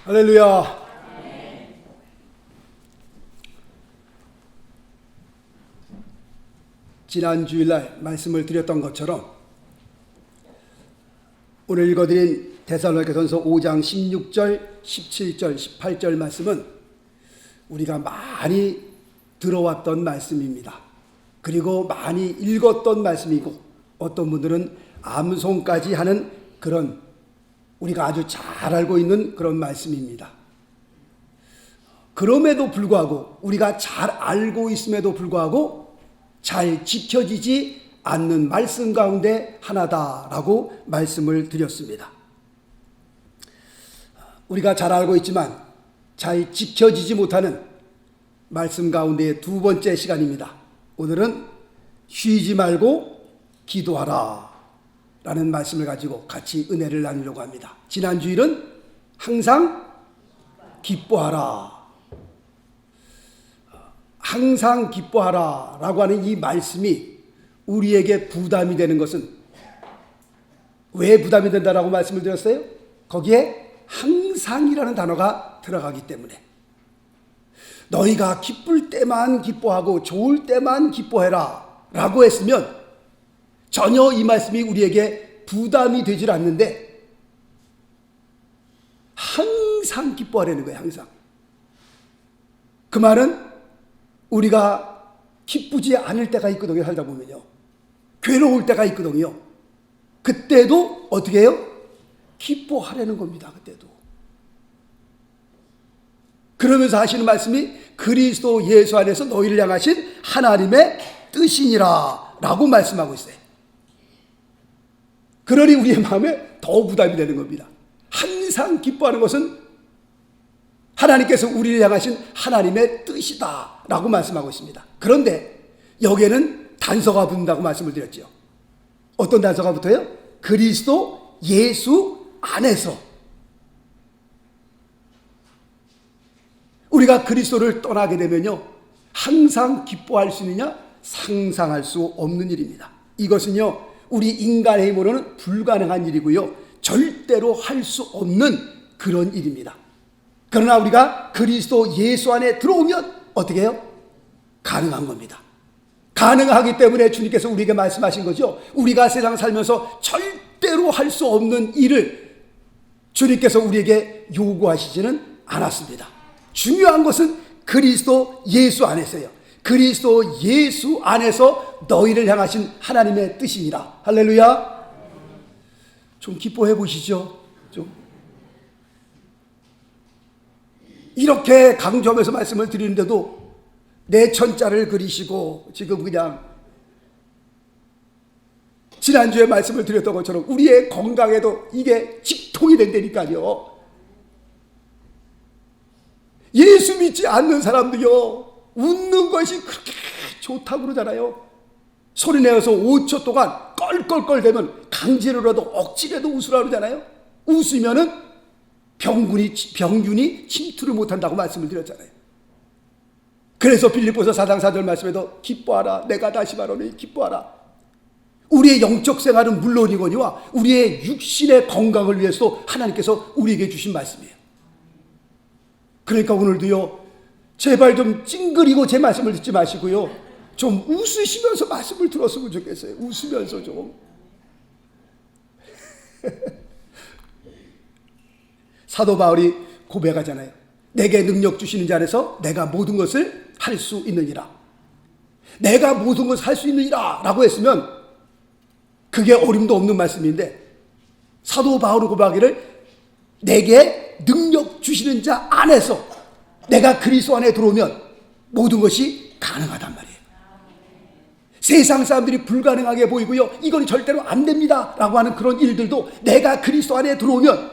할렐루야. 지난 주일날 말씀을 드렸던 것처럼 오늘 읽어드린 데살로니가전서 5장 16절, 17절, 18절 말씀은 우리가 많이 들어왔던 말씀입니다. 그리고 많이 읽었던 말씀이고 어떤 분들은 암송까지 하는 그런 우리가 아주 잘 알고 있는 그런 말씀입니다. 그럼에도 불구하고 우리가 잘 알고 있음에도 불구하고 잘 지켜지지 않는 말씀 가운데 하나다라고 말씀을 드렸습니다. 우리가 잘 알고 있지만 잘 지켜지지 못하는 말씀 가운데의 두 번째 시간입니다. 오늘은 쉬지 말고 기도하라 라는 말씀을 가지고 같이 은혜를 나누려고 합니다. 지난 주일은 항상 기뻐하라. 항상 기뻐하라 라고 하는 이 말씀이 우리에게 부담이 되는 것은 왜 부담이 된다라고 말씀을 드렸어요? 거기에 항상이라는 단어가 들어가기 때문에 너희가 기쁠 때만 기뻐하고 좋을 때만 기뻐해라 라고 했으면 전혀 이 말씀이 우리에게 부담이 되질 않는데 항상 기뻐하라는 거예요. 항상. 그 말은 우리가 기쁘지 않을 때가 있거든요. 살다 보면요. 괴로울 때가 있거든요. 그때도 어떻게 해요? 기뻐하라는 겁니다. 그때도. 그러면서 하시는 말씀이 그리스도 예수 안에서 너희를 향하신 하나님의 뜻이니라 라고 말씀하고 있어요. 그러니 우리의 마음에 더 부담이 되는 겁니다. 항상 기뻐하는 것은 하나님께서 우리를 향하신 하나님의 뜻이다 라고 말씀하고 있습니다. 그런데 여기에는 단서가 붙는다고 말씀을 드렸죠. 어떤 단서가 붙어요? 그리스도 예수 안에서. 우리가 그리스도를 떠나게 되면요, 항상 기뻐할 수 있느냐? 상상할 수 없는 일입니다. 이것은요, 우리 인간의 힘으로는 불가능한 일이고요, 절대로 할 수 없는 그런 일입니다. 그러나 우리가 그리스도 예수 안에 들어오면 어떻게 해요? 가능한 겁니다. 가능하기 때문에 주님께서 우리에게 말씀하신 거죠. 우리가 세상 살면서 절대로 할 수 없는 일을 주님께서 우리에게 요구하시지는 않았습니다. 중요한 것은 그리스도 예수 안에서요. 그리스도 예수 안에서 너희를 향하신 하나님의 뜻이니라. 할렐루야. 좀 기뻐해 보시죠. 좀. 이렇게 강조하면서 말씀을 드리는데도 내 천자를 그리시고 지금 그냥 지난주에 말씀을 드렸던 것처럼 우리의 건강에도 이게 직통이 된다니까요. 예수 믿지 않는 사람도요, 웃는 것이 그렇게 좋다고 그러잖아요. 소리내어서 5초 동안 껄껄껄대면 강제로라도 억지라도 웃으라 그러잖아요. 웃으면은 병균이 침투를 못한다고 말씀을 드렸잖아요. 그래서 빌립보서 4장 4절 말씀에도 기뻐하라, 내가 다시 말하노니 기뻐하라. 우리의 영적 생활은 물론이거니와 우리의 육신의 건강을 위해서도 하나님께서 우리에게 주신 말씀이에요. 그러니까 오늘도요, 제발 좀 찡그리고 제 말씀을 듣지 마시고요, 좀 웃으시면서 말씀을 들었으면 좋겠어요. 웃으면서 좀. 사도 바울이 고백하잖아요. 내게 능력 주시는 자 안에서 내가 모든 것을 할 수 있느니라. 내가 모든 것을 할 수 있느니라 라고 했으면 그게 어림도 없는 말씀인데, 사도 바울의 고백하기를 내게 능력 주시는 자 안에서 내가 그리스도 안에 들어오면 모든 것이 가능하단 말이에요. 세상 사람들이 불가능하게 보이고요, 이건 절대로 안 됩니다 라고 하는 그런 일들도 내가 그리스도 안에 들어오면,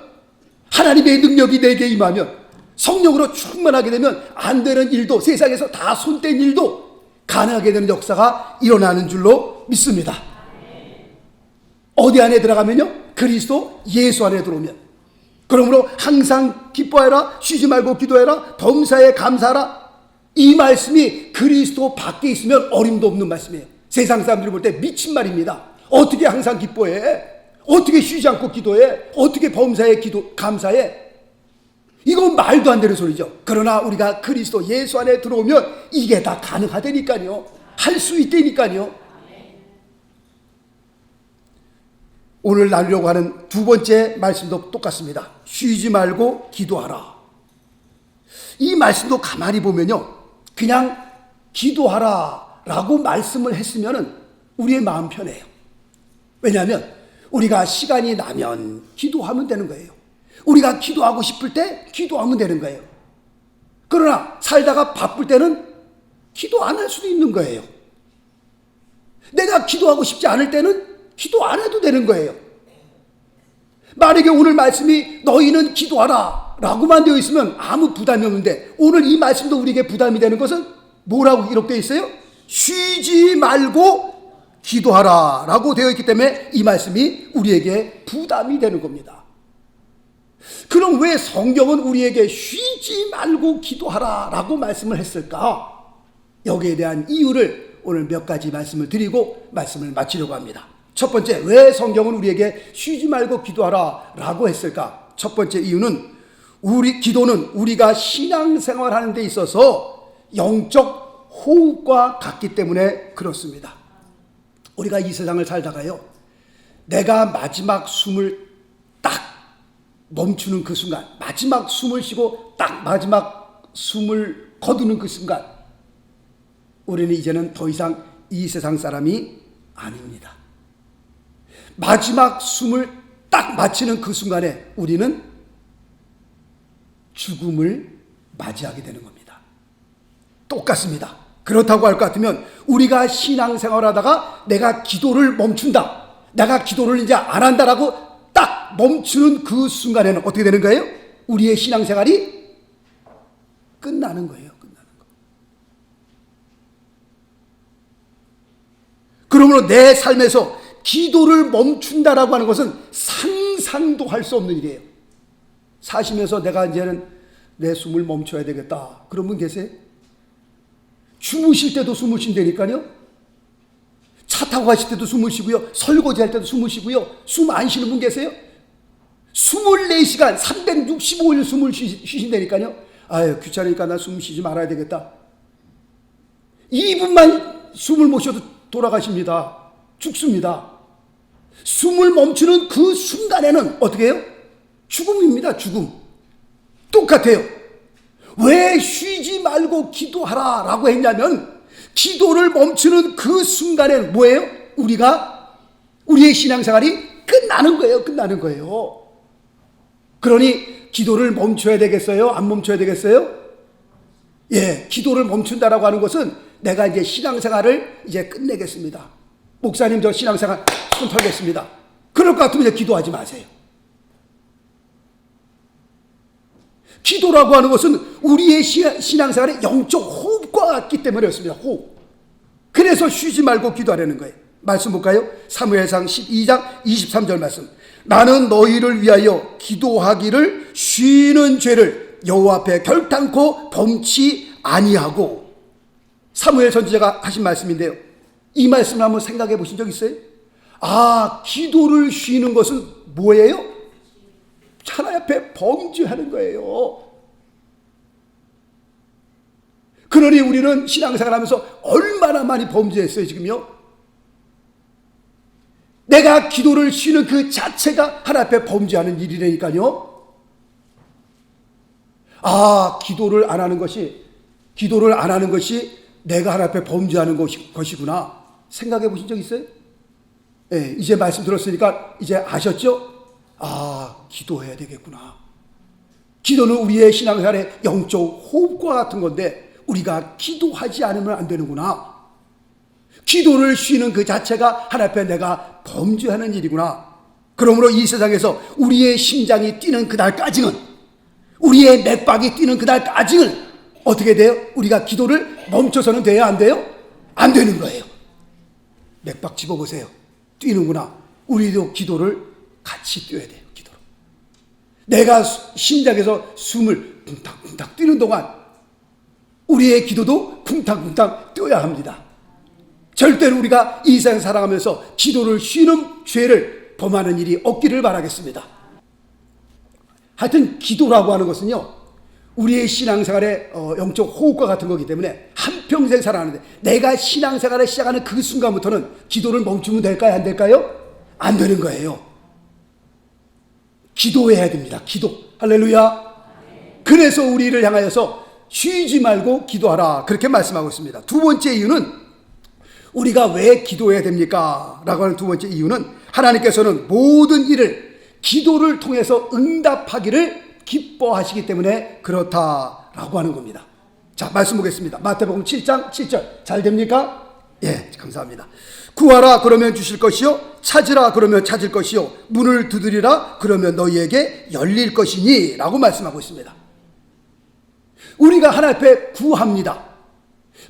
하나님의 능력이 내게 임하면, 성령으로 충만하게 되면 안 되는 일도, 세상에서 다 손댄 일도 가능하게 되는 역사가 일어나는 줄로 믿습니다. 어디 안에 들어가면요? 그리스도 예수 안에 들어오면. 그러므로 항상 기뻐해라, 쉬지 말고 기도해라, 범사에 감사하라. 이 말씀이 그리스도 밖에 있으면 어림도 없는 말씀이에요. 세상 사람들이 볼 때 미친 말입니다. 어떻게 항상 기뻐해? 어떻게 쉬지 않고 기도해? 어떻게 범사에 감사해? 이건 말도 안 되는 소리죠. 그러나 우리가 그리스도 예수 안에 들어오면 이게 다 가능하다니까요. 할 수 있다니까요. 오늘 나누려고 하는 두 번째 말씀도 똑같습니다. 쉬지 말고 기도하라. 이 말씀도 가만히 보면요, 그냥 기도하라 라고 말씀을 했으면 우리의 마음 편해요. 왜냐하면 우리가 시간이 나면 기도하면 되는 거예요. 우리가 기도하고 싶을 때 기도하면 되는 거예요. 그러나 살다가 바쁠 때는 기도 안 할 수도 있는 거예요. 내가 기도하고 싶지 않을 때는 기도 안 해도 되는 거예요. 만약에 오늘 말씀이 너희는 기도하라 라고만 되어 있으면 아무 부담이 없는데, 오늘 이 말씀도 우리에게 부담이 되는 것은 뭐라고 기록되어 있어요? 쉬지 말고 기도하라 라고 되어 있기 때문에 이 말씀이 우리에게 부담이 되는 겁니다. 그럼 왜 성경은 우리에게 쉬지 말고 기도하라 라고 말씀을 했을까? 여기에 대한 이유를 오늘 몇 가지 말씀을 드리고 말씀을 마치려고 합니다. 첫 번째, 왜 성경은 우리에게 쉬지 말고 기도하라 라고 했을까? 첫 번째 이유는 기도는 우리가 신앙생활 하는 데 있어서 영적 호흡과 같기 때문에 그렇습니다. 우리가 이 세상을 살다가요, 내가 마지막 숨을 딱 멈추는 그 순간, 마지막 숨을 쉬고 딱 마지막 숨을 거두는 그 순간, 우리는 이제는 더 이상 이 세상 사람이 아닙니다. 마지막 숨을 딱 마치는 그 순간에 우리는 죽음을 맞이하게 되는 겁니다. 똑같습니다. 그렇다고 할 것 같으면 우리가 신앙생활 하다가 내가 기도를 멈춘다, 내가 기도를 이제 안 한다라고 딱 멈추는 그 순간에는 어떻게 되는 거예요? 우리의 신앙생활이 끝나는 거예요. 그러므로 내 삶에서 기도를 멈춘다라고 하는 것은 상상도 할 수 없는 일이에요. 사시면서 내가 이제는 내 숨을 멈춰야 되겠다, 그런 분 계세요? 주무실 때도 숨을 쉰다니까요. 차 타고 가실 때도 숨을 쉬고요, 설거지 할 때도 숨을 쉬고요. 숨 안 쉬는 분 계세요? 24시간 365일 숨을 쉬신다니까요. 아유, 귀찮으니까 나 숨 쉬지 말아야 되겠다. 2분만 숨을 못 쉬어도 돌아가십니다. 죽습니다. 숨을 멈추는 그 순간에는 어떻게 해요? 죽음입니다. 죽음. 똑같아요. 왜 쉬지 말고 기도하라 라고 했냐면, 기도를 멈추는 그 순간에는 뭐예요? 우리의 신앙생활이 끝나는 거예요. 끝나는 거예요. 그러니 기도를 멈춰야 되겠어요? 안 멈춰야 되겠어요? 예, 기도를 멈춘다라고 하는 것은 내가 이제 신앙생활을 이제 끝내겠습니다. 목사님, 저 신앙생활 손 털겠습니다. 그럴 것 같으면 이제 기도하지 마세요. 기도라고 하는 것은 우리의 신앙생활의 영적 호흡과 같기 때문에 그렇습니다. 호흡. 그래서 쉬지 말고 기도하라는 거예요. 말씀 볼까요? 사무엘상 12장 23절 말씀. 나는 너희를 위하여 기도하기를 쉬는 죄를 여호와 앞에 결단코 범치 아니하고. 사무엘 선지자가 하신 말씀인데요, 이 말씀을 한번 생각해 보신 적 있어요? 아, 기도를 쉬는 것은 뭐예요? 하나님 앞에 범죄하는 거예요. 그러니 우리는 신앙생활 하면서 얼마나 많이 범죄했어요, 지금요? 내가 기도를 쉬는 그 자체가 하나님 앞에 범죄하는 일이라니까요. 아, 기도를 안 하는 것이 내가 하나님 앞에 범죄하는 것이구나 생각해 보신 적 있어요? 예, 이제 말씀 들었으니까 이제 아셨죠? 아, 기도해야 되겠구나. 기도는 우리의 신앙생활의 영적 호흡과 같은 건데 우리가 기도하지 않으면 안 되는구나. 기도를 쉬는 그 자체가 하나님 앞에 내가 범죄하는 일이구나. 그러므로 이 세상에서 우리의 심장이 뛰는 그날까지는, 우리의 맥박이 뛰는 그날까지는 어떻게 돼요? 우리가 기도를 멈춰서는 돼야 안 돼요? 안 되는 거예요. 맥박 집어보세요. 뛰는구나. 우리도 기도를 같이 뛰어야 돼요. 기도로. 내가 심장에서 숨을 쿵탁쿵탁 뛰는 동안 우리의 기도도 쿵탁쿵탁 뛰어야 합니다. 절대로 우리가 이 세상 살아가면서 기도를 쉬는 죄를 범하는 일이 없기를 바라겠습니다. 하여튼 기도라고 하는 것은요, 우리의 신앙생활의 영적 호흡과 같은 거기 때문에 한평생 살아가는데, 내가 신앙생활을 시작하는 그 순간부터는 기도를 멈추면 될까요? 안 될까요? 안 되는 거예요. 기도해야 됩니다. 기도. 할렐루야. 그래서 우리를 향하여서 쉬지 말고 기도하라, 그렇게 말씀하고 있습니다. 두 번째 이유는, 우리가 왜 기도해야 됩니까? 라고 하는 두 번째 이유는, 하나님께서는 모든 일을 기도를 통해서 응답하기를 기뻐하시기 때문에 그렇다라고 하는 겁니다. 자, 말씀 보겠습니다. 마태복음 7장 7절. 잘 됩니까? 예, 감사합니다. 구하라 그러면 주실 것이요, 찾으라 그러면 찾을 것이요, 문을 두드리라 그러면 너희에게 열릴 것이니 라고 말씀하고 있습니다. 우리가 하나님 앞에 구합니다.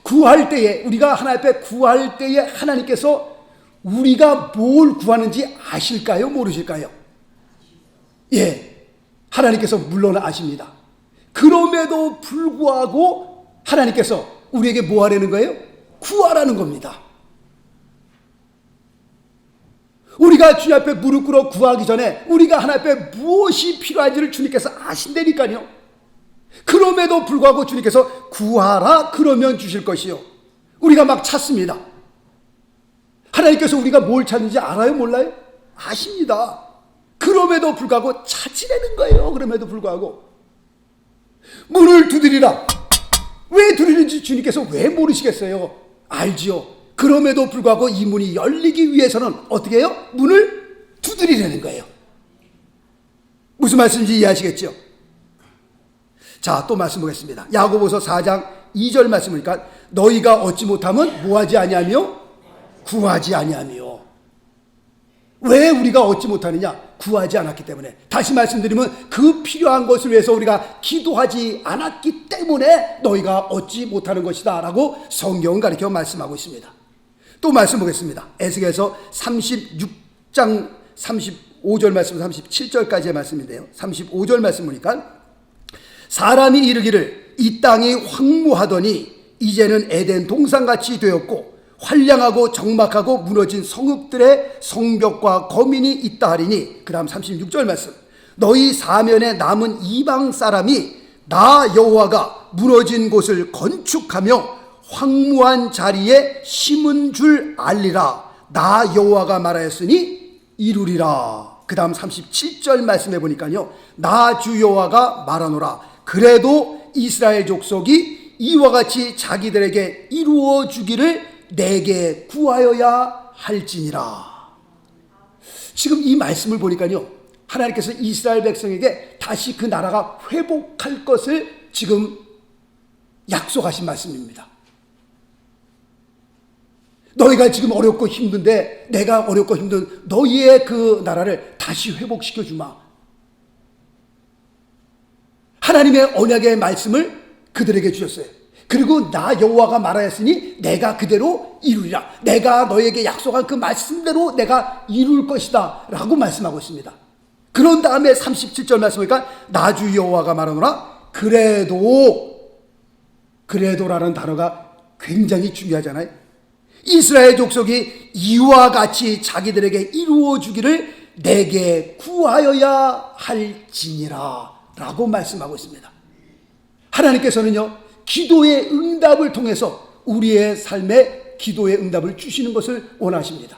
구할 때에, 우리가 하나님 앞에 구할 때에 하나님께서 우리가 뭘 구하는지 아실까요? 모르실까요? 예, 하나님께서 물론 아십니다. 그럼에도 불구하고 하나님께서 우리에게 뭐 하라는 거예요? 구하라는 겁니다. 우리가 주님 앞에 무릎 꿇어 구하기 전에 우리가 하나님 앞에 무엇이 필요한지를 주님께서 아신다니까요. 그럼에도 불구하고 주님께서 구하라 그러면 주실 것이요, 우리가 막 찾습니다. 하나님께서 우리가 뭘 찾는지 알아요? 몰라요? 아십니다. 그럼에도 불구하고 찾으라는 거예요. 그럼에도 불구하고 문을 두드리라. 왜 두드리는지 주님께서 왜 모르시겠어요? 알지요. 그럼에도 불구하고 이 문이 열리기 위해서는 어떻게 해요? 문을 두드리라는 거예요. 무슨 말씀인지 이해하시겠죠? 자, 또 말씀 보겠습니다. 야고보서 4장 2절 말씀이니까, 너희가 얻지 못하면 뭐하지 아니하며 구하지 아니하며. 왜 우리가 얻지 못하느냐? 구하지 않았기 때문에. 다시 말씀드리면, 그 필요한 것을 위해서 우리가 기도하지 않았기 때문에 너희가 얻지 못하는 것이다 라고 성경은 가르쳐 말씀하고 있습니다. 또 말씀 보겠습니다. 에스겔서 36장 35절 말씀, 37절까지의 말씀인데요, 35절 말씀 보니까, 사람이 이르기를 이 땅이 황무하더니 이제는 에덴 동산같이 되었고 환량하고 적막하고 무너진 성읍들의 성벽과 거민이 있다 하리니, 그 다음 36절 말씀, 너희 사면에 남은 이방 사람이 나 여호와가 무너진 곳을 건축하며 황무한 자리에 심은 줄 알리라. 나 여호와가 말하였으니 이루리라. 그 다음 37절 말씀해 보니까요, 나 주 여호와가 말하노라. 그래도 이스라엘 족속이 이와 같이 자기들에게 이루어 주기를 내게 구하여야 할지니라. 지금 이 말씀을 보니까요, 하나님께서 이스라엘 백성에게 다시 그 나라가 회복할 것을 지금 약속하신 말씀입니다. 너희가 지금 어렵고 힘든데, 내가 어렵고 힘든 너희의 그 나라를 다시 회복시켜 주마. 하나님의 언약의 말씀을 그들에게 주셨어요. 그리고 나 여호와가 말하였으니 내가 그대로 이루리라. 내가 너에게 약속한 그 말씀대로 내가 이룰 것이다 라고 말씀하고 있습니다. 그런 다음에 37절 말씀이니까, 나 주 여호와가 말하노라. 그래도라는 단어가 굉장히 중요하잖아요. 이스라엘 족속이 이와 같이 자기들에게 이루어 주기를 내게 구하여야 할지니라 라고 말씀하고 있습니다. 하나님께서는요, 기도의 응답을 통해서 우리의 삶에 기도의 응답을 주시는 것을 원하십니다.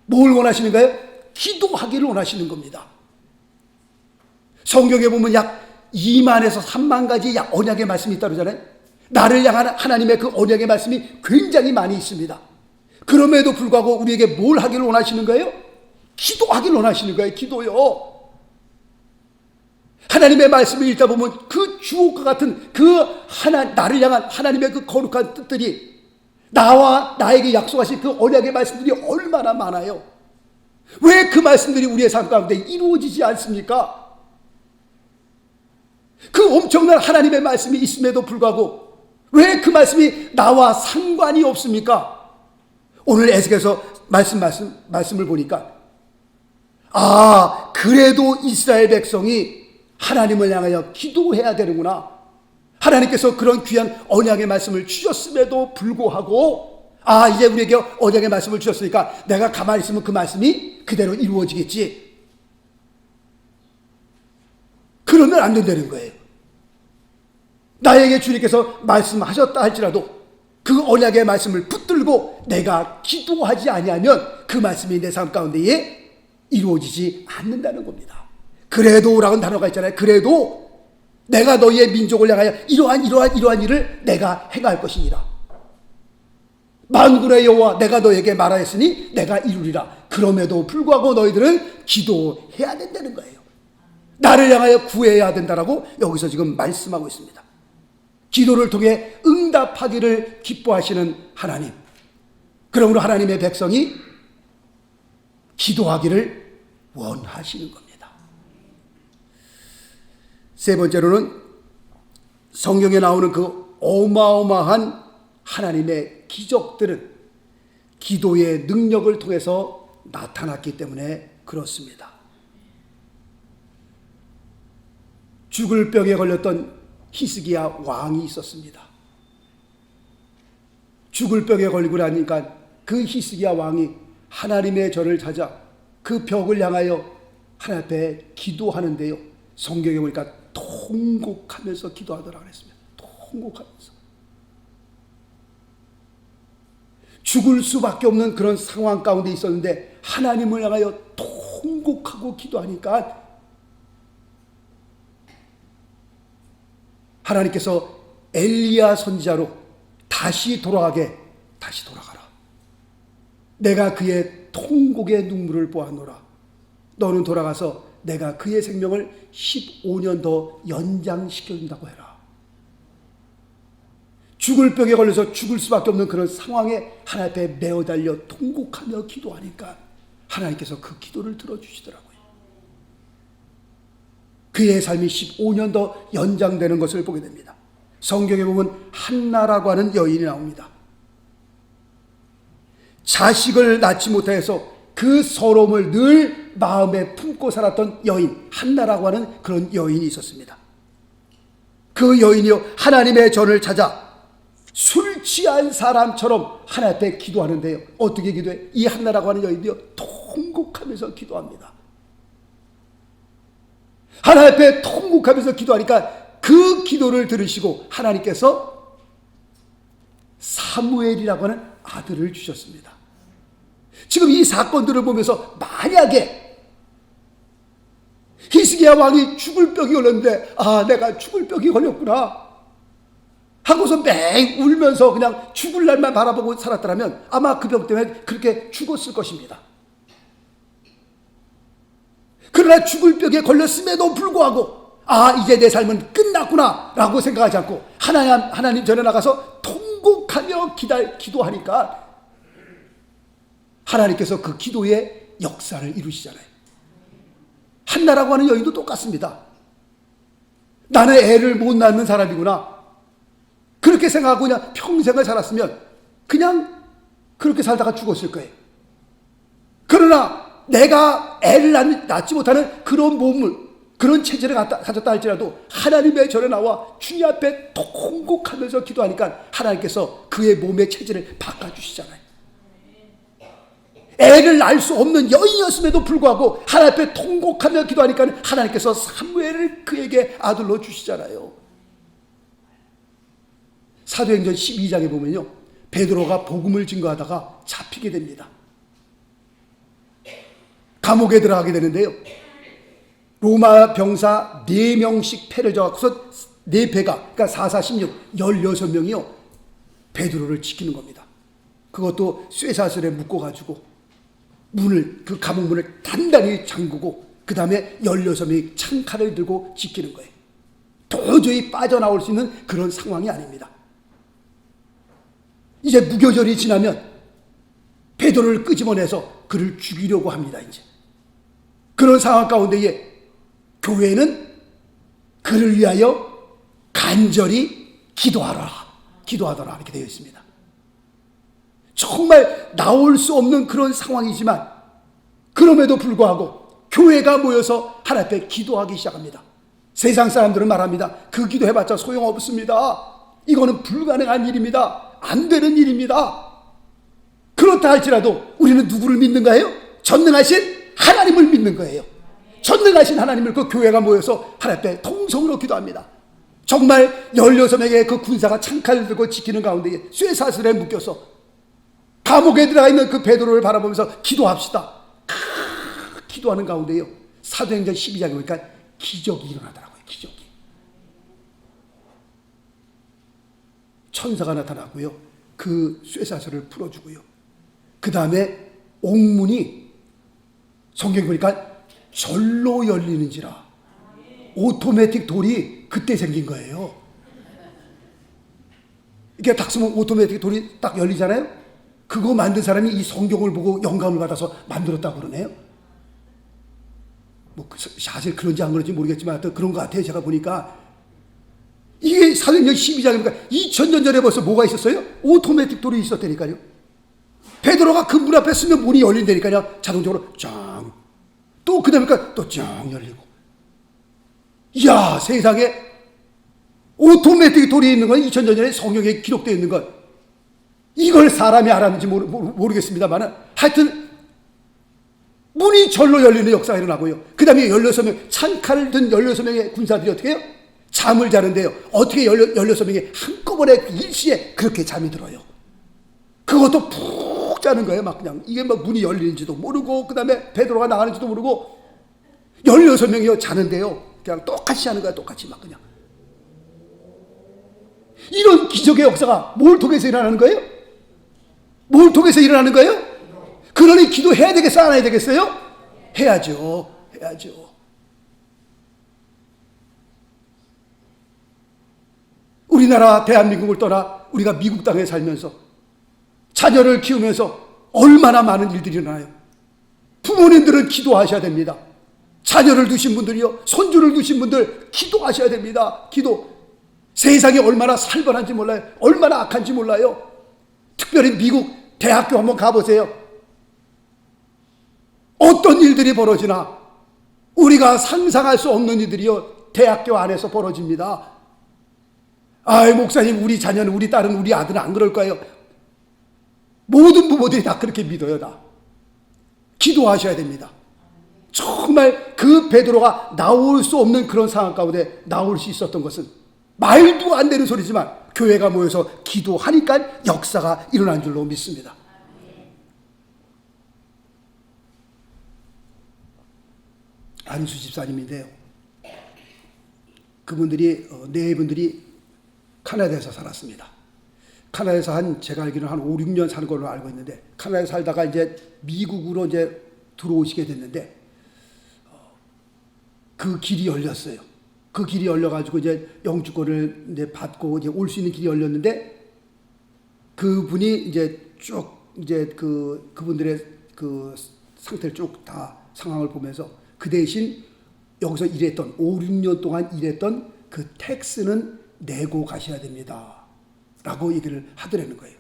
뭘 원하시는가요? 기도하기를 원하시는 겁니다. 성경에 보면 약 2만에서 3만 가지 언약의 말씀이 있다고 그러잖아요. 나를 향한 하나님의 그 언약의 말씀이 굉장히 많이 있습니다. 그럼에도 불구하고 우리에게 뭘 하기를 원하시는 거예요? 기도하기를 원하시는 거예요. 기도요. 하나님의 말씀을 읽다 보면 그 주옥과 같은 나를 향한 하나님의 그 거룩한 뜻들이, 나와 나에게 약속하신 그 언약의 말씀들이 얼마나 많아요. 왜 그 말씀들이 우리의 삶 가운데 이루어지지 않습니까? 그 엄청난 하나님의 말씀이 있음에도 불구하고 왜 그 말씀이 나와 상관이 없습니까? 오늘 에스겔서 말씀을 보니까, 그래도 이스라엘 백성이 하나님을 향하여 기도해야 되는구나. 하나님께서 그런 귀한 언약의 말씀을 주셨음에도 불구하고, 이제 우리에게 언약의 말씀을 주셨으니까 내가 가만히 있으면 그 말씀이 그대로 이루어지겠지. 그러면 안 된다는 거예요. 나에게 주님께서 말씀하셨다 할지라도 그 언약의 말씀을 붙들고 내가 기도하지 아니하면 그 말씀이 내 삶 가운데에 이루어지지 않는다는 겁니다. 그래도라는 단어가 있잖아요. 그래도 내가 너희의 민족을 향하여 이러한 일을 내가 행할 것이니라. 만군의 여호와 내가 너에게 말하였으니 내가 이루리라. 그럼에도 불구하고 너희들은 기도해야 된다는 거예요. 나를 향하여 구해야 된다라고 여기서 지금 말씀하고 있습니다. 기도를 통해 응답하기를 기뻐하시는 하나님. 그러므로 하나님의 백성이 기도하기를 원하시는 겁니다. 세 번째로는 성경에 나오는 그 어마어마한 하나님의 기적들은 기도의 능력을 통해서 나타났기 때문에 그렇습니다. 죽을 병에 걸렸던 히스기야 왕이 있었습니다. 죽을 병에 걸리고 나니까 그 히스기야 왕이 하나님의 전을 찾아 그 벽을 향하여 하나님 앞에 기도하는데요. 성경에 보니까 통곡하면서 기도하더라 그랬습니다. 통곡하면서. 죽을 수밖에 없는 그런 상황 가운데 있었는데 하나님을 향하여 통곡하고 기도하니까 하나님께서 엘리야 선지자로 다시 돌아가라. 내가 그의 통곡의 눈물을 보았노라. 너는 돌아가서 내가 그의 생명을 15년 더 연장시켜준다고 해라. 죽을 병에 걸려서 죽을 수밖에 없는 그런 상황에 하나님 앞에 매어 달려 통곡하며 기도하니까 하나님께서 그 기도를 들어주시더라고요. 그의 삶이 15년 더 연장되는 것을 보게 됩니다. 성경에 보면 한나라고 하는 여인이 나옵니다. 자식을 낳지 못해서 그 서러움을 늘 마음에 품고 살았던 여인, 한나라고 하는 그런 여인이 있었습니다. 그 여인이요, 하나님의 전을 찾아 술 취한 사람처럼 하나님 앞에 기도하는데요. 어떻게 기도해? 이 한나라고 하는 여인이요, 통곡하면서 기도합니다. 하나님 앞에 통곡하면서 기도하니까 그 기도를 들으시고 하나님께서 사무엘이라고 하는 아들을 주셨습니다. 지금 이 사건들을 보면서 만약에 히스기야 왕이 죽을 병이 걸렸는데 내가 죽을 병이 걸렸구나 하고서 맹 울면서 그냥 죽을 날만 바라보고 살았더라면 아마 그 병 때문에 그렇게 죽었을 것입니다. 그러나 죽을 병에 걸렸음에도 불구하고 이제 내 삶은 끝났구나 라고 생각하지 않고 하나님 전에 나가서 통곡하며 기도하니까 하나님께서 그 기도의 역사를 이루시잖아요. 한나라고 하는 여인도 똑같습니다. 나는 애를 못 낳는 사람이구나 그렇게 생각하고 그냥 평생을 살았으면 그냥 그렇게 살다가 죽었을 거예요. 그러나 내가 애를 낳지 못하는 그런 몸을, 그런 체질을 가졌다 할지라도 하나님의 전에 나와 주님 앞에 통곡하면서 기도하니까 하나님께서 그의 몸의 체질을 바꿔주시잖아요. 애를 낳을 수 없는 여인이었음에도 불구하고 하나님 앞에 통곡하며 기도하니까 하나님께서 사무엘을 그에게 아들로 주시잖아요. 사도행전 12장에 보면요, 베드로가 복음을 증거하다가 잡히게 됩니다. 감옥에 들어가게 되는데요, 로마 병사 4명씩 패를 져갖고서 4패가, 그러니까 4, 4, 16, 16명이요 베드로를 지키는 겁니다. 그것도 쇠사슬에 묶어가지고 그 감옥 문을 단단히 잠그고 그 다음에 16명이 창칼을 들고 지키는 거예요. 도저히 빠져나올 수 있는 그런 상황이 아닙니다. 이제 무교절이 지나면 베드로를 끄집어내서 그를 죽이려고 합니다. 이제 그런 상황 가운데에 교회는 그를 위하여 간절히 기도하더라 이렇게 되어 있습니다. 정말 나올 수 없는 그런 상황이지만 그럼에도 불구하고 교회가 모여서 하나님 앞에 기도하기 시작합니다. 세상 사람들은 말합니다. 그 기도해봤자 소용없습니다. 이거는 불가능한 일입니다. 안 되는 일입니다. 그렇다 할지라도 우리는 누구를 믿는가요? 전능하신 하나님을 믿는 거예요. 전능하신 하나님을 그 교회가 모여서 하나님 앞에 통성으로 기도합니다. 정말 16명의 그 군사가 창칼을 들고 지키는 가운데 쇠사슬에 묶여서 감옥에 들어가 있는 그 베드로를 바라보면서 기도합시다. 기도하는 가운데요, 사도행전 12장에 보니까 기적이 일어나더라고요. 기적이. 천사가 나타나고요, 그 쇠사슬을 풀어주고요, 그 다음에 옥문이 성경 보니까 절로 열리는지라. 오토매틱 돌이 그때 생긴 거예요. 이게 딱 쓰면 오토매틱 돌이 딱 열리잖아요. 그거 만든 사람이 이 성경을 보고 영감을 받아서 만들었다고 그러네요. 뭐 사실 그런지 안 그런지 모르겠지만 하여튼 그런 것 같아요. 제가 보니까 이게 사도행전 12장이니까 2000년 전에 벌써 뭐가 있었어요? 오토매틱 돌이 있었다니까요. 베드로가 그 문 앞에 쓰면 문이 열린다니까요. 자동적으로 짱. 또 그 다음에 또 짱 열리고. 이야, 세상에 오토매틱 돌이 있는 건 2000년 전에 성경에 기록되어 있는 것. 이걸 사람이 알았는지 모르겠습니다만 하여튼 문이 절로 열리는 역사가 일어나고요. 그 다음에 16명, 창칼을 든 16명의 군사들이 어떻게 해요? 잠을 자는데요. 어떻게 16명이 한꺼번에 일시에 그렇게 잠이 들어요. 그것도 푹 자는 거예요. 막 그냥 이게 막 문이 열리는지도 모르고, 그 다음에 베드로가 나가는지도 모르고 16명이요 자는데요. 그냥 똑같이 하는 거야. 똑같이 막 그냥. 이런 기적의 역사가 뭘 통해서 일어나는 거예요? 뭘 통해서 일어나는 거예요? 그러니 기도해야 되겠어, 안 해야 되겠어요? 해야죠. 해야죠. 우리나라 대한민국을 떠나 우리가 미국 땅에 살면서 자녀를 키우면서 얼마나 많은 일들이 일어나요. 부모님들은 기도하셔야 됩니다. 자녀를 두신 분들이요, 손주를 두신 분들 기도하셔야 됩니다. 기도. 세상이 얼마나 살벌한지 몰라요. 얼마나 악한지 몰라요. 특별히 미국 대학교 한번 가보세요. 어떤 일들이 벌어지나 우리가 상상할 수 없는 일들이요, 대학교 안에서 벌어집니다. 아이, 목사님, 우리 자녀는, 우리 딸은, 우리 아들은 안 그럴 거예요. 모든 부모들이 다 그렇게 믿어요. 다 기도하셔야 됩니다. 정말 그 베드로가 나올 수 없는 그런 상황 가운데 나올 수 있었던 것은 말도 안 되는 소리지만 교회가 모여서 기도하니까 역사가 일어난 줄로 믿습니다. 안수 집사님인데요, 그분들이 네 분들이 카나다에서 살았습니다. 카나다에서 제가 알기로는 한 5, 6년 사는 걸로 알고 있는데, 카나다에 살다가 이제 미국으로 이제 들어오시게 됐는데, 그 길이 열렸어요. 그 길이 열려가지고 이제 영주권을 이제 받고 이제 올 수 있는 길이 열렸는데, 그분이 이제 쭉 이제 그분들의 그 상태를 쭉 다 상황을 보면서 그 대신 여기서 일했던 5, 6년 동안 일했던 그 텍스는 내고 가셔야 됩니다. 라고 얘기를 하더라는 거예요.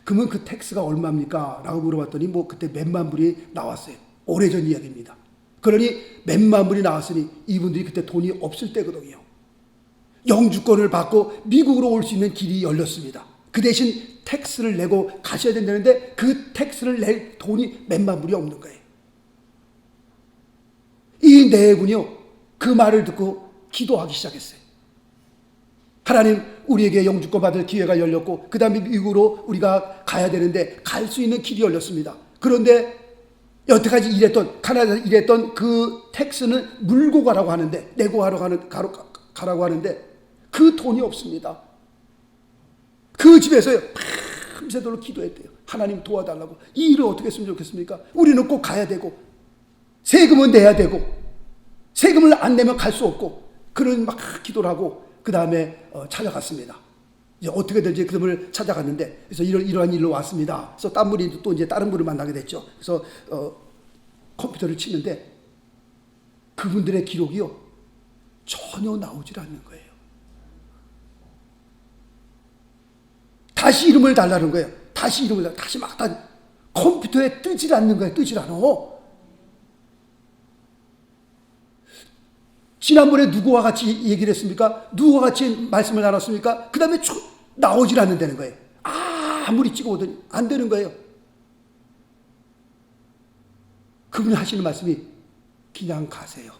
그러면 그 텍스가 얼마입니까? 라고 물어봤더니 뭐 그때 몇만 불이 나왔어요. 오래전 이야기입니다. 그러니 몇만 불이 나왔으니 이분들이 그때 돈이 없을 때거든요. 영주권을 받고 미국으로 올 수 있는 길이 열렸습니다. 그 대신 텍스를 내고 가셔야 된다는데 그 텍스를 낼 돈이 몇만 불이 없는 거예요. 이 네 분이요, 그 말을 듣고 기도하기 시작했어요. 하나님, 우리에게 영주권 받을 기회가 열렸고 그 다음에 미국으로 우리가 가야 되는데 갈 수 있는 길이 열렸습니다. 그런데 여태까지 일했던, 카나다에서 일했던 그 텍스는 물고 가라고 하는데, 내고 가라고 하는데 그 돈이 없습니다. 그 집에서요 밤새도록 기도했대요. 하나님 도와달라고. 이 일을 어떻게 했으면 좋겠습니까? 우리는 꼭 가야 되고 세금은 내야 되고 세금을 안 내면 갈 수 없고, 그런 막 기도를 하고 그 다음에 찾아갔습니다. 이제 어떻게 될지 그분을 찾아갔는데, 그래서 이러한 일로 왔습니다. 그래서 딴 분이 또 이제 다른 분을 만나게 됐죠. 그래서 컴퓨터를 치는데 그분들의 기록이요 전혀 나오질 않는 거예요. 다시 이름을 달라는 거예요. 다시 이름을 달라. 다시 막 컴퓨터에 뜨질 않는 거예요. 뜨질 않아. 지난번에 누구와 같이 얘기를 했습니까? 누구와 같이 말씀을 나눴습니까? 그 다음에 나오질 않는다는 거예요. 아무리 찍어오더니 안 되는 거예요. 그분이 하시는 말씀이 그냥 가세요.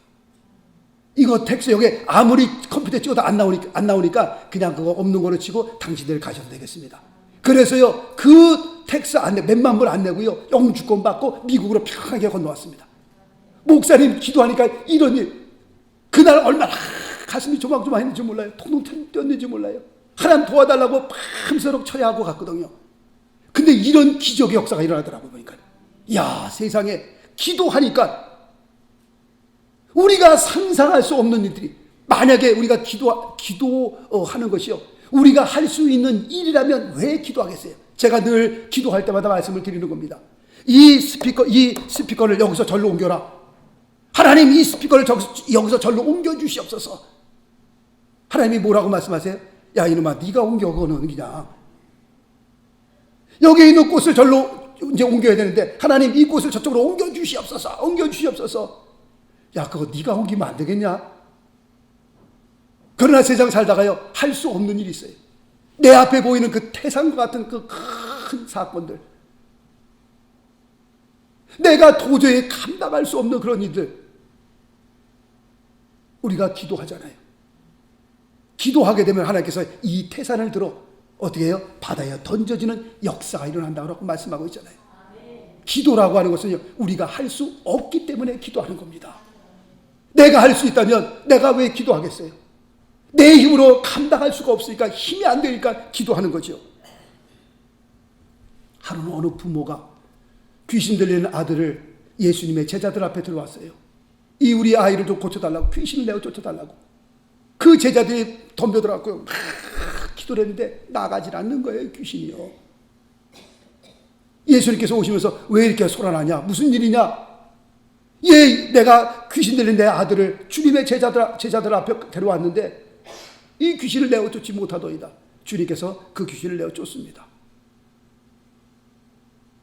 이거 텍스 여기 아무리 컴퓨터에 찍어도 안 나오니까 그냥 그거 없는 거로 치고 당신들 가셔도 되겠습니다. 그래서요, 그 텍스 몇만 불 안 내고요, 영주권 받고 미국으로 편하게 건너왔습니다. 목사님 기도하니까 이런 일, 그날 얼마나 가슴이 조망조망했는지 몰라요. 통통 뛰었는지 몰라요. 하나님 도와달라고 밤새도록 쳐야 하고 갔거든요. 근데 이런 기적의 역사가 일어나더라고요, 보니까. 야, 세상에 기도하니까 우리가 상상할 수 없는 일들이, 만약에 우리가 기도하는 것이요, 우리가 할 수 있는 일이라면 왜 기도하겠어요? 제가 늘 기도할 때마다 말씀을 드리는 겁니다. 이 스피커를 여기서 절로 옮겨라. 하나님, 이 스피커를 여기서 절로 옮겨 주시옵소서. 하나님이 뭐라고 말씀하세요? 야, 이놈아, 네가 옮겨, 그거는 그냥. 여기 있는 꽃을 절로 이제 옮겨야 되는데, 하나님, 이 꽃을 저쪽으로 옮겨 주시옵소서. 옮겨 주시옵소서. 야, 그거 네가 옮기면 안 되겠냐? 그러나 세상 살다가요, 할 수 없는 일이 있어요. 내 앞에 보이는 그 태산과 같은 그 큰 사건들, 내가 도저히 감당할 수 없는 그런 일들, 우리가 기도하잖아요. 기도하게 되면 하나님께서 이 태산을 들어 어떻게 해요? 바다에 던져지는 역사가 일어난다고 말씀하고 있잖아요. 기도라고 하는 것은 우리가 할 수 없기 때문에 기도하는 겁니다. 내가 할 수 있다면 내가 왜 기도하겠어요? 내 힘으로 감당할 수가 없으니까, 힘이 안 되니까 기도하는 거죠. 하루는 어느 부모가 귀신 들리는 아들을 예수님의 제자들 앞에 들어왔어요. 이 우리 아이를 좀 고쳐달라고, 귀신을 내어 쫓아달라고. 그 제자들이 덤벼들어갖고 막 기도를 했는데 나가질 않는 거예요, 귀신이요. 예수님께서 오시면서 왜 이렇게 소란하냐, 무슨 일이냐? 내가 귀신 들린 내 아들을 주님의 제자들 앞에 데려왔는데 이 귀신을 내어 쫓지 못하더이다. 주님께서 그 귀신을 내어 쫓습니다.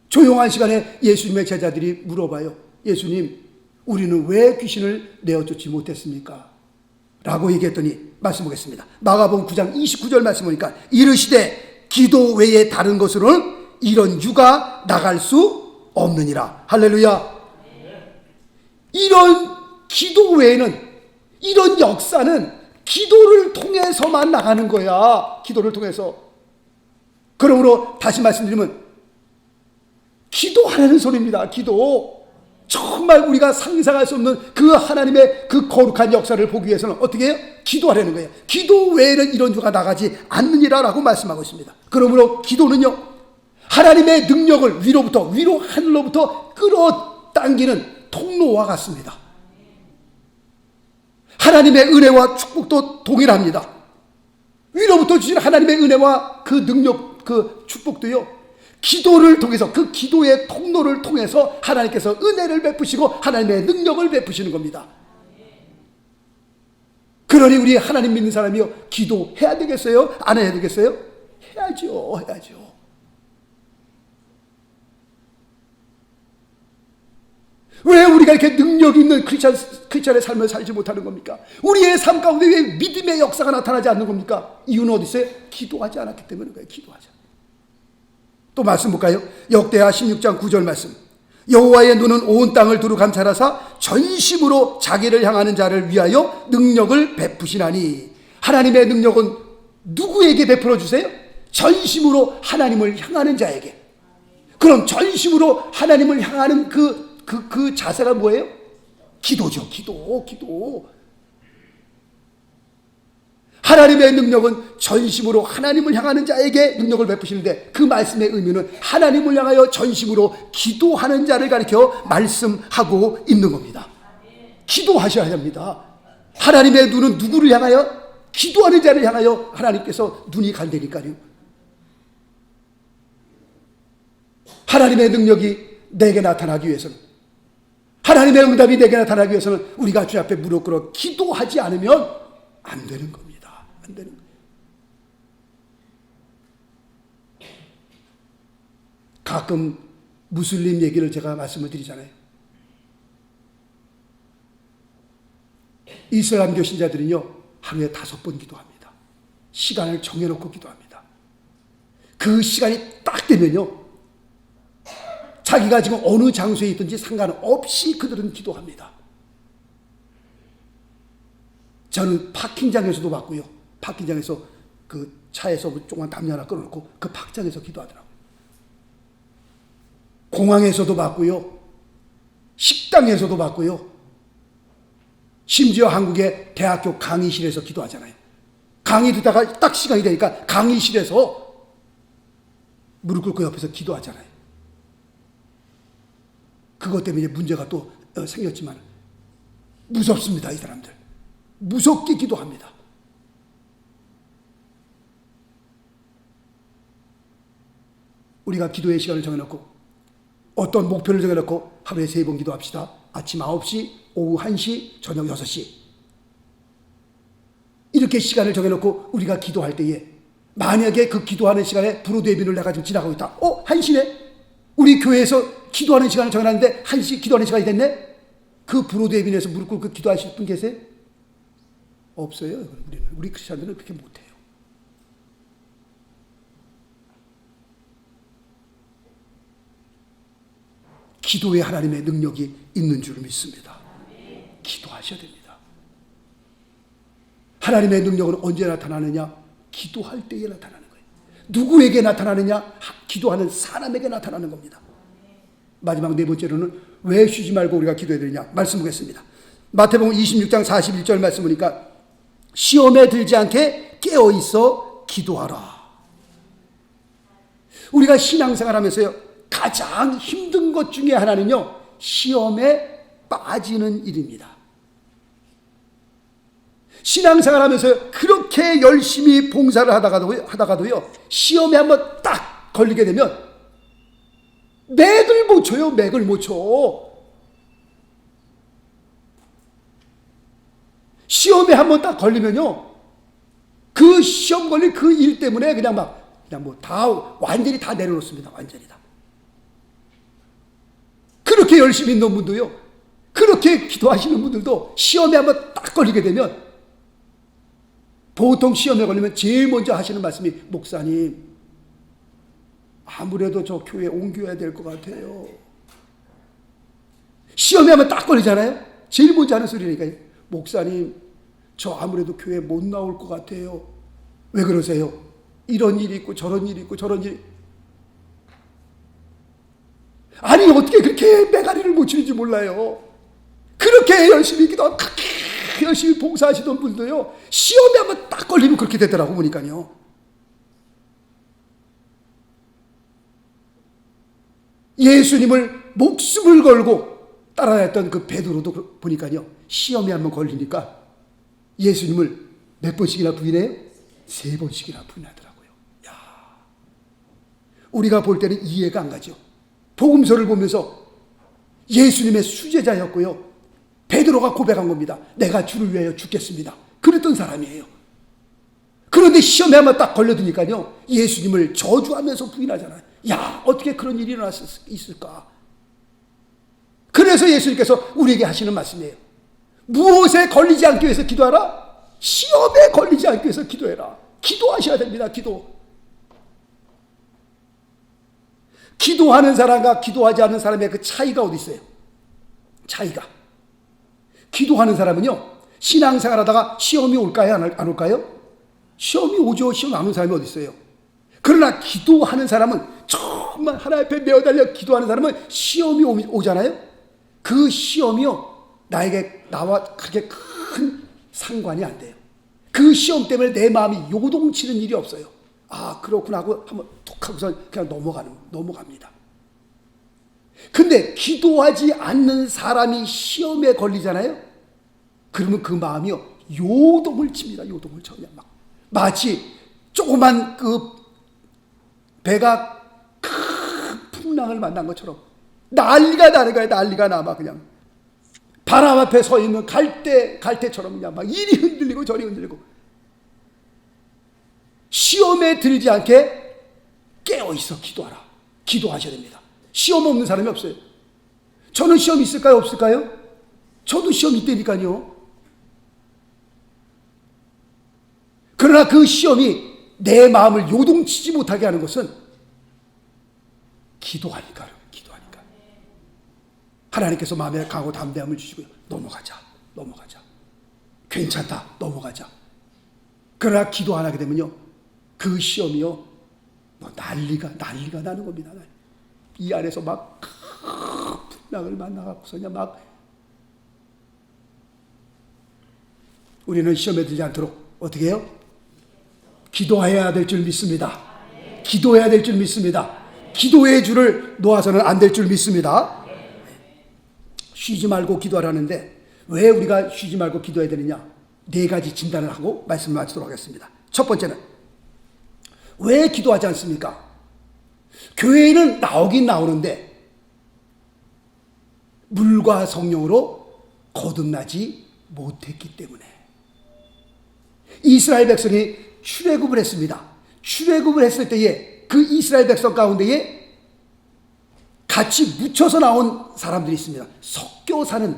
조용한 시간에 예수님의 제자들이 물어봐요. 예수님, 우리는 왜 귀신을 내어 쫓지 못했습니까? 라고 얘기했더니 말씀 보겠습니다. 마가복음 9장 29절 말씀 보니까, 이르시되 기도 외에 다른 것으로는 이런 유가 나갈 수 없느니라. 할렐루야. 이런 기도 외에는, 이런 역사는 기도를 통해서만 나가는 거야. 기도를 통해서. 그러므로 다시 말씀드리면 기도하라는 소리입니다. 기도. 정말 우리가 상상할 수 없는 그 하나님의 그 거룩한 역사를 보기 위해서는 어떻게 해요? 기도하라는 거예요. 기도 외에는 이런 유가 나가지 않느니라라고 말씀하고 있습니다. 그러므로 기도는요, 하나님의 능력을 위로 하늘로부터 끌어당기는 통로와 같습니다. 하나님의 은혜와 축복도 동일합니다. 위로부터 주신 하나님의 은혜와 그 능력, 그 축복도요, 기도를 통해서, 그 기도의 통로를 통해서 하나님께서 은혜를 베푸시고 하나님의 능력을 베푸시는 겁니다. 그러니 우리 하나님 믿는 사람이요, 기도해야 되겠어요? 안 해야 되겠어요? 해야죠. 왜 우리가 이렇게 능력 있는 크리스찬의 삶을 살지 못하는 겁니까? 우리의 삶 가운데 왜 믿음의 역사가 나타나지 않는 겁니까? 이유는 어디 있어요? 기도하지 않았기 때문인 거예요. 기도하지. 또 말씀 볼까요? 역대하 16장 9절 말씀. 여호와의 눈은 온 땅을 두루 감찰하사 전심으로 자기를 향하는 자를 위하여 능력을 베푸시나니. 하나님의 능력은 누구에게 베풀어 주세요? 전심으로 하나님을 향하는 자에게. 그럼 전심으로 하나님을 향하는 그 자세가 뭐예요? 기도죠. 기도. 하나님의 능력은 전심으로 하나님을 향하는 자에게 능력을 베푸시는데, 그 말씀의 의미는 하나님을 향하여 전심으로 기도하는 자를 가리켜 말씀하고 있는 겁니다. 기도하셔야 합니다. 하나님의 눈은 누구를 향하여? 기도하는 자를 향하여 하나님께서 눈이 간다니까요. 하나님의 능력이 내게 나타나기 위해서는, 하나님의 응답이 내게 나타나기 위해서는 우리가 주 앞에 무릎 꿇어 기도하지 않으면 안 되는 겁니다. 안 되는 거예요. 가끔 무슬림 얘기를 제가 말씀을 드리잖아요. 이슬람교 신자들은요, 하루에 5번 기도합니다. 시간을 정해놓고 기도합니다. 그 시간이 딱 되면요, 자기가 지금 어느 장소에 있든지 상관없이 그들은 기도합니다. 저는 파킹장에서도 봤고요. 파킹장에서 그 차에서 조그만 담요 하나 끌어놓고 그 파킹장에서 기도하더라고요. 공항에서도 봤고요. 식당에서도 봤고요. 심지어 한국의 대학교 강의실에서 기도하잖아요. 강의 듣다가 딱 시간이 되니까 강의실에서 무릎 꿇고 옆에서 기도하잖아요. 그것 때문에 문제가 또 생겼지만 무섭습니다. 이 사람들 무섭게 기도합니다. 우리가 기도의 시간을 정해놓고 어떤 목표를 정해놓고 하루에 3번 기도합시다. 아침 9시, 오후 1시, 저녁 6시. 이렇게 시간을 정해놓고 우리가 기도할 때에 만약에 그 기도하는 시간에 브로드웨이비를 내가 지금 지나가고 있다. 1시네? 우리 교회에서 기도하는 시간을 정해놨는데 1시 기도하는 시간이 됐네? 그 브로드웨이비에서 무릎 꿇고 기도하실 분 계세요? 없어요. 우리 크리스찬들은 그렇게 못해요. 기도에 하나님의 능력이 있는 줄 믿습니다. 기도하셔야 됩니다. 하나님의 능력은 언제 나타나느냐? 기도할 때에 나타나는 거예요. 누구에게 나타나느냐? 기도하는 사람에게 나타나는 겁니다. 마지막 4번째로는 왜 쉬지 말고 우리가 기도해야 되느냐? 말씀 보겠습니다. 마태복음 26장 41절 말씀 보니까 시험에 들지 않게 깨어있어 기도하라. 우리가 신앙생활 하면서요, 가장 힘든 것 중에 하나는요, 시험에 빠지는 일입니다. 신앙생활 하면서 그렇게 열심히 봉사를 하다가도요, 시험에 한번 딱 걸리게 되면 맥을 못 쳐요. 맥을 못 쳐. 시험에 한번 딱 걸리면요, 그 시험 걸린 그 일 때문에 그냥 뭐 다 완전히 다 내려놓습니다. 완전히 다. 그렇게 열심히 있는 분도요, 그렇게 기도하시는 분들도 시험에 한번 딱 걸리게 되면, 보통 시험에 걸리면 제일 먼저 하시는 말씀이, 목사님, 아무래도 저 교회 옮겨야 될 것 같아요. 시험에 한번 딱 걸리잖아요. 제일 먼저 하는 소리니까요. 목사님, 저 아무래도 교회 못 나올 것 같아요. 왜 그러세요? 이런 일이 있고 저런 일이 있고 저런 일이. 아니, 어떻게 그렇게 메가리를 못 치는지 몰라요. 그렇게 열심히 기도하고 그렇게 열심히 봉사하시던 분도요, 시험에 한번 딱 걸리면 그렇게 되더라고 보니까요. 예수님을 목숨을 걸고 따라했던 그 베드로도 보니까요, 시험에 한번 걸리니까 예수님을 몇 번씩이나 부인해요? 3번씩이나 부인하더라고요. 야, 우리가 볼 때는 이해가 안 가죠. 복음서를 보면서 예수님의 수제자였고요, 베드로가 고백한 겁니다. 내가 주를 위하여 죽겠습니다. 그랬던 사람이에요. 그런데 시험에 한번 딱 걸려드니까요, 예수님을 저주하면서 부인하잖아요. 야, 어떻게 그런 일이 일어날 수 있을까? 그래서 예수님께서 우리에게 하시는 말씀이에요. 무엇에 걸리지 않기 위해서 기도하라? 시험에 걸리지 않기 위해서 기도해라. 기도하셔야 됩니다. 기도하는 사람과 기도하지 않는 사람의 그 차이가 어디 있어요? 차이가. 기도하는 사람은요, 신앙생활 하다가 시험이 올까요? 안 올까요? 시험이 오죠. 시험 안 오는 사람이 어디 있어요? 그러나 기도하는 사람은, 정말 하나님 앞에 매어달려 기도하는 사람은 시험이 오잖아요. 그 시험이요, 나와 그렇게 큰 상관이 안 돼요. 그 시험 때문에 내 마음이 요동치는 일이 없어요. 아, 그렇구나 하고 한번 툭 하고서 그냥 넘어갑니다. 근데 기도하지 않는 사람이 시험에 걸리잖아요. 그러면 그 마음이요, 요동을 칩니다. 요동을 쳐. 그냥 마치 조그만 그 배가 큰 풍랑을 만난 것처럼 난리가 나는 거예요. 난리가 나. 막 그냥 바람 앞에 서 있는 갈대처럼 그냥 막 이리 흔들리고 저리 흔들리고. 시험에 들지 않게 깨어있어 기도하라. 기도하셔야 됩니다. 시험 없는 사람이 없어요. 저는 시험 있을까요? 없을까요? 저도 시험 있다니까요. 그러나 그 시험이 내 마음을 요동치지 못하게 하는 것은 기도하니까. 하나님께서 마음에 강하고 담대함을 주시고요. 넘어가자. 괜찮다, 넘어가자. 그러나 기도 안 하게 되면요, 그 시험이요, 뭐 난리가 나는 겁니다. 이 안에서 막 풍랑을 만나갖고서 그냥 막, 우리는 시험에 들지 않도록 어떻게 해요? 기도해야 될 줄 믿습니다. 기도해야 될 줄 믿습니다. 기도의 줄을 놓아서는 안 될 줄 믿습니다. 쉬지 말고 기도하라는데 왜 우리가 쉬지 말고 기도해야 되느냐? 4가지 진단을 하고 말씀을 마치도록 하겠습니다. 첫 번째는 왜 기도하지 않습니까? 교회에는 나오긴 나오는데 물과 성령으로 거듭나지 못했기 때문에. 이스라엘 백성이 출애굽을 했습니다. 출애굽을 했을 때에 그 이스라엘 백성 가운데에 같이 묻혀서 나온 사람들이 있습니다. 섞여 사는,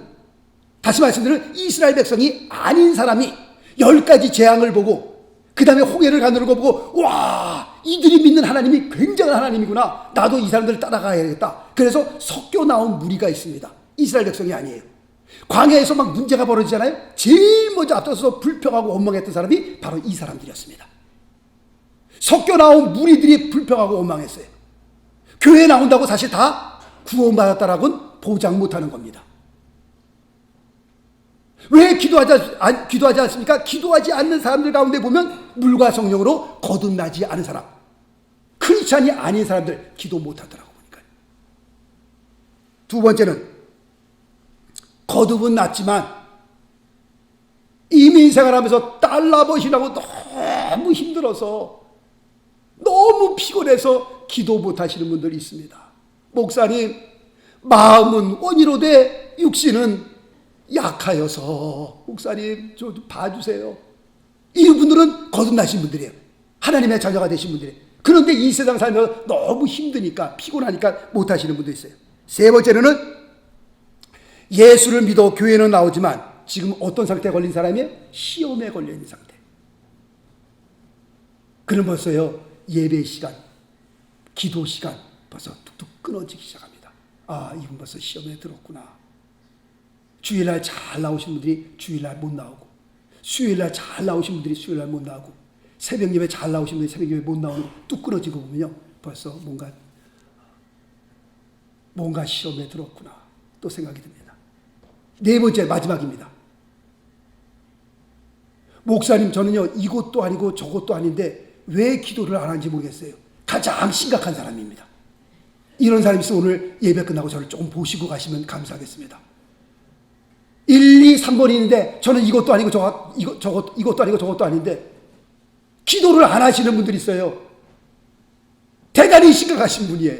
다시 말씀드리면 이스라엘 백성이 아닌 사람이 10가지 재앙을 보고 그 다음에 홍해를 가누는 거 보고, 와, 이들이 믿는 하나님이 굉장한 하나님이구나, 나도 이 사람들을 따라가야겠다. 그래서 섞여 나온 무리가 있습니다. 이스라엘 백성이 아니에요. 광야에서 막 문제가 벌어지잖아요. 제일 먼저 앞서서 불평하고 원망했던 사람이 바로 이 사람들이었습니다. 섞여 나온 무리들이 불평하고 원망했어요. 교회에 나온다고 사실 다 구원받았다라고는 보장 못하는 겁니다. 왜 기도하지 않습니까? 기도하지 않는 사람들 가운데 보면 물과 성령으로 거듭나지 않은 사람, 크리스찬이 아닌 사람들 기도 못하더라고 보니까. 두 번째는 거듭은 났지만 이민 생활하면서 달라버시라고 너무 힘들어서, 너무 피곤해서 기도 못하시는 분들이 있습니다. 목사님, 마음은 원이로되 육신은 약하여서 목사님 좀 봐주세요. 이분들은 거듭나신 분들이에요. 하나님의 자녀가 되신 분들이에요. 그런데 이 세상 살면서 너무 힘드니까, 피곤하니까 못하시는 분도 있어요. 세 번째로는 예수를 믿어 교회는 나오지만 지금 어떤 상태에 걸린 사람이에요? 시험에 걸려있는 상태. 그는 벌써요, 예배 시간, 기도 시간 벌써 뚝뚝 끊어지기 시작합니다. 아, 이분 벌써 시험에 들었구나. 주일날 잘 나오신 분들이 주일날 못 나오고, 수요일날 잘 나오신 분들이 수요일날 못 나오고, 새벽 예배 잘 나오신 분들이 새벽 예배 못 나오고 뚝 끊어지고 보면요, 벌써 뭔가 시험에 들었구나 또 생각이 듭니다. 네 번째, 마지막입니다. 목사님, 저는요 이것도 아니고 저것도 아닌데 왜 기도를 안 하는지 모르겠어요. 가장 심각한 사람입니다. 이런 사람이 있으면 오늘 예배 끝나고 저를 조금 보시고 가시면 감사하겠습니다. 1, 2, 3번이 있는데 저는 이것도 아니고 이것도 아니고 저것도 아닌데 기도를 안 하시는 분들이 있어요. 대단히 심각하신 분이에요.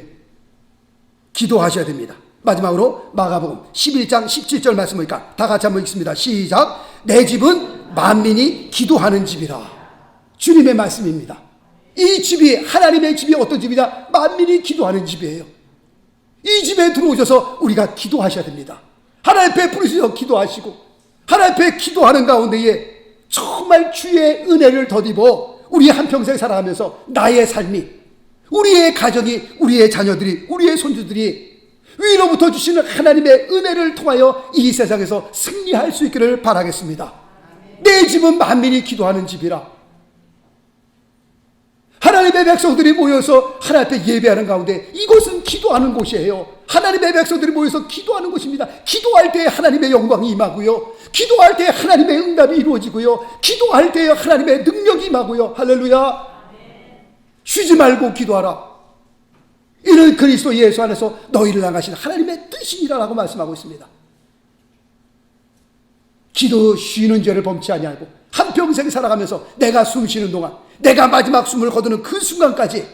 기도하셔야 됩니다. 마지막으로 마가복음 11장 17절 말씀 보니까 다 같이 한번 읽습니다. 시작. 내 집은 만민이 기도하는 집이라. 주님의 말씀입니다. 이 집이, 하나님의 집이 어떤 집이냐? 만민이 기도하는 집이에요. 이 집에 들어오셔서 우리가 기도하셔야 됩니다. 하나님 앞에 부르셔서 기도하시고, 하나님 앞에 기도하는 가운데에 정말 주의 은혜를 덧입어 우리 한평생 살아가면서 나의 삶이, 우리의 가정이, 우리의 자녀들이, 우리의 손주들이 위로부터 주시는 하나님의 은혜를 통하여 이 세상에서 승리할 수 있기를 바라겠습니다. 내 집은 만민이 기도하는 집이라. 하나님의 백성들이 모여서 하나님 앞에 예배하는 가운데 이곳은 기도하는 곳이에요. 하나님의 백성들이 모여서 기도하는 곳입니다. 기도할 때 하나님의 영광이 임하고요, 기도할 때 하나님의 응답이 이루어지고요, 기도할 때 하나님의 능력이 임하고요. 할렐루야. 쉬지 말고 기도하라. 이는 그리스도 예수 안에서 너희를 향하신 하나님의 뜻이니라라고 말씀하고 있습니다. 기도 쉬는 죄를 범치 아니하고 한평생 살아가면서 내가 숨 쉬는 동안, 내가 마지막 숨을 거두는 그 순간까지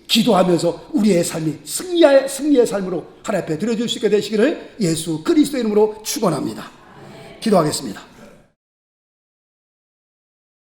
기도하면서 우리의 삶이 승리의 삶으로 하나님 앞에 드려줄 수 있게 되시기를 예수 그리스도의 이름으로 축원합니다. 기도하겠습니다.